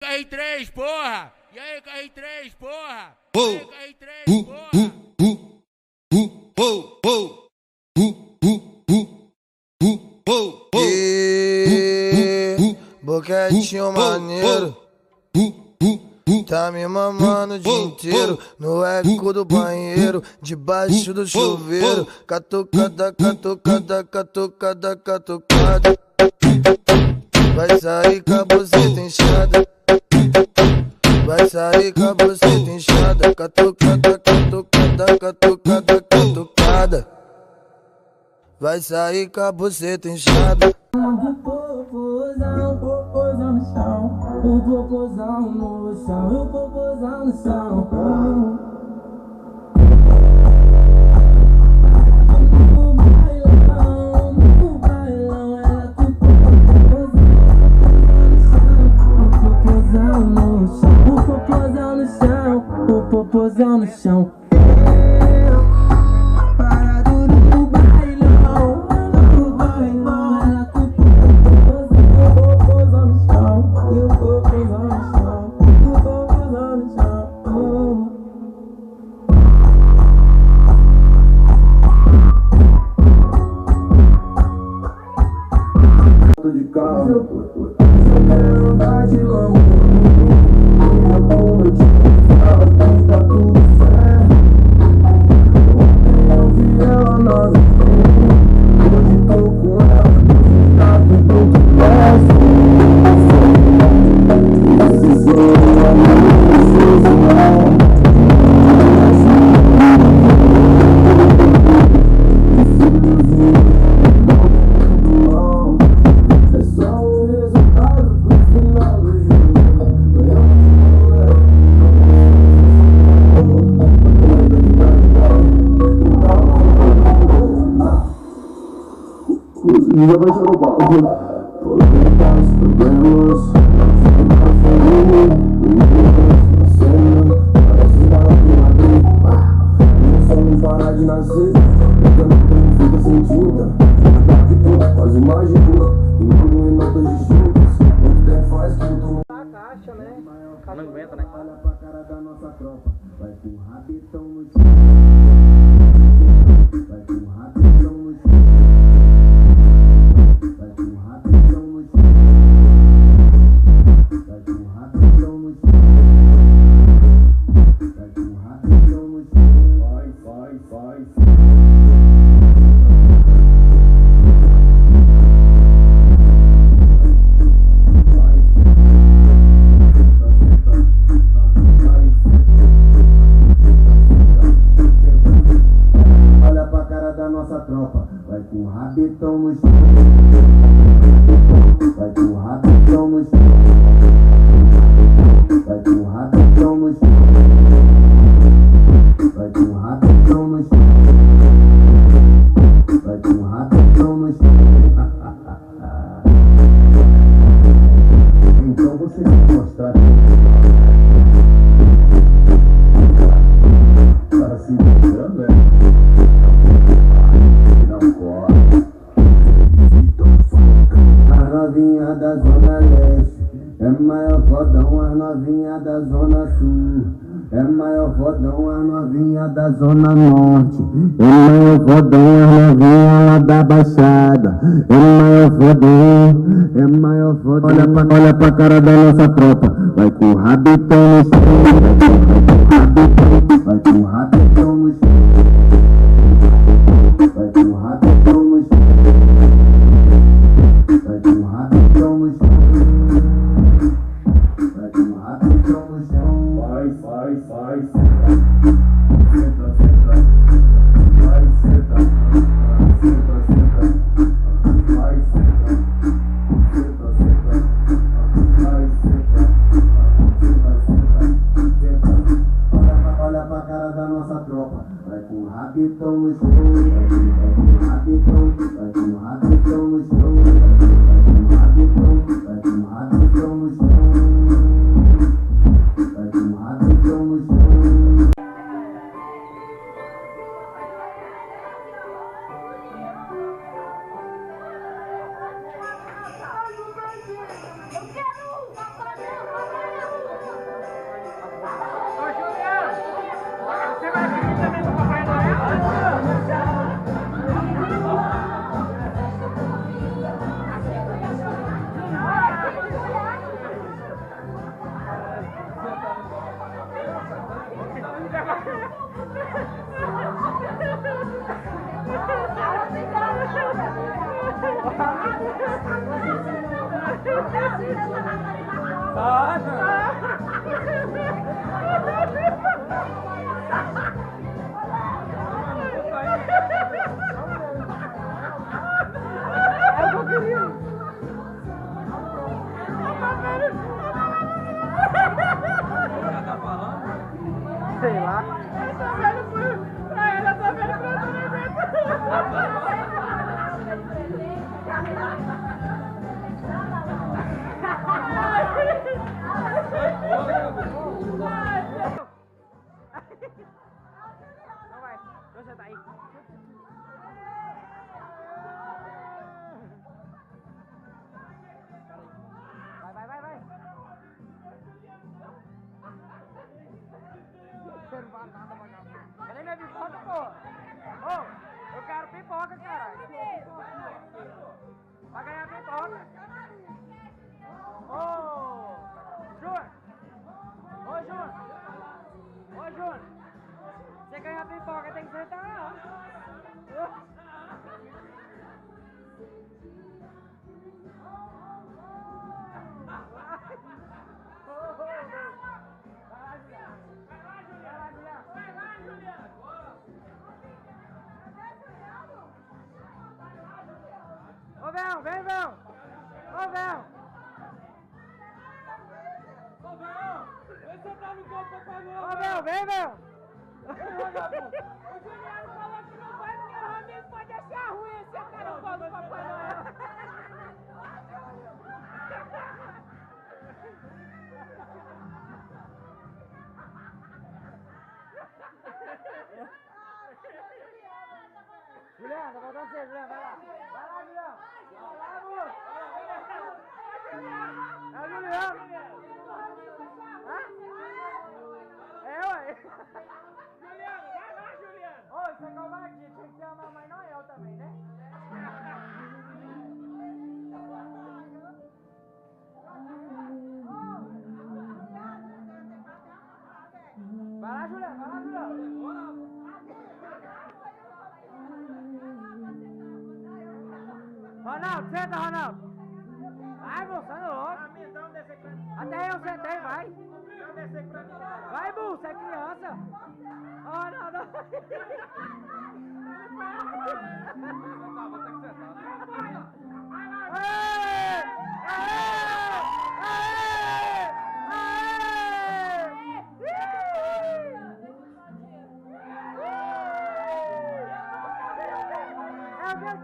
KR3, porra! E aí, KR3, porra! E aí, KR3, porra! Boquetinho maneiro, tá me mamando o dia inteiro no eco do banheiro, debaixo do chuveiro, catucada, catucada, catucada, catucada. Vai sair com a buceta inchada, vai sair com a buceta inchada, catucada, catucada, catucada, catucada. Vai sair com a buceta inchada. O popozão no chão, o popozão no chão, o popozão no chão. No bailão, ela com o popozão no chão, o popozão no chão, o popozão no chão. De carro, andar de longo, tá tudo certo. Eu vi ela nova, hoje tô com ela, tá tudo certo. Esse sou já vai ser o balde. Os problemas, não parar de nascer, fica sem tinta, quase mágico, tudo em notas distintas. Muito tempo faz que eu tô a caixa, né? não aguenta, né? Olha pra cara da nossa tropa, vai com o rabetão no chão, vai com o rabetão no chão. Vai com o rabetão no chão, vai com o rabetão no chão, vai com o rabetão no chão, vai. Olha pra cara da nossa tropa, vai com o rabetão no chão. Vai com o rabetão no chão, vai com o rabetão no chão, vai com o rabetão no chão, vai com o rabetão no chão. Então você vai mostrar para se mostrando, não corre. As novinha da zona leste é maior fodão, as novinha da zona sul é maior fodão, as novinha da zona norte é maior fodão, as novinha lá da baixada é maior fodão, é maior fodão. Olha pra cara da nossa tropa, vai com o rabetão no chão, vai com o rabetão no chão, vai com o rabetão no chão. Vai com o rabetão no chão, vai com o rabetão no chão, vai, senta, vai, senta, vai, senta, olha pra cara da nossa tropa, vai com o rabetão no chão, vai com o rabetão no chão, vai com o rabetão no chão, vai com o rabetão no chão. Sei lá. Eu tô vendo pra ela, eu tô vendo pra não vai, você tá aí. Vai. Você não vale nada, vagabundo. Cadê minha pipoca, porra? Ô, eu quero pipoca, caralho. Vai ganhar pipoca. Ô, Júnior. Ô, Júnior. Você ganhar pipoca tem que sentar não. Ô, Véu, vem, Véu! Ô, Véu! Vem sentar no campo, por favor. Ô, Véu, vem, Véu! O Juliano falou que não vai porque o Ramiro pode achar ruim esse cara no colo do Papai Noel. Juliano, tá voltando você, Juliano, vai lá! Vai lá, Juliano! Vai lá, amor! É o Juliano! Hã? É, ué! Juliano, vai lá, Juliano. Ô, isso é covardia, tinha que ter a Mamãe Noel também, né? Vai lá, Juliano! Ronaldo, senta, Ronaldo! Vai, moço, anda logo! Até eu sentei, vai! Vai, Bu, você é criança! Ronaldo! É o meu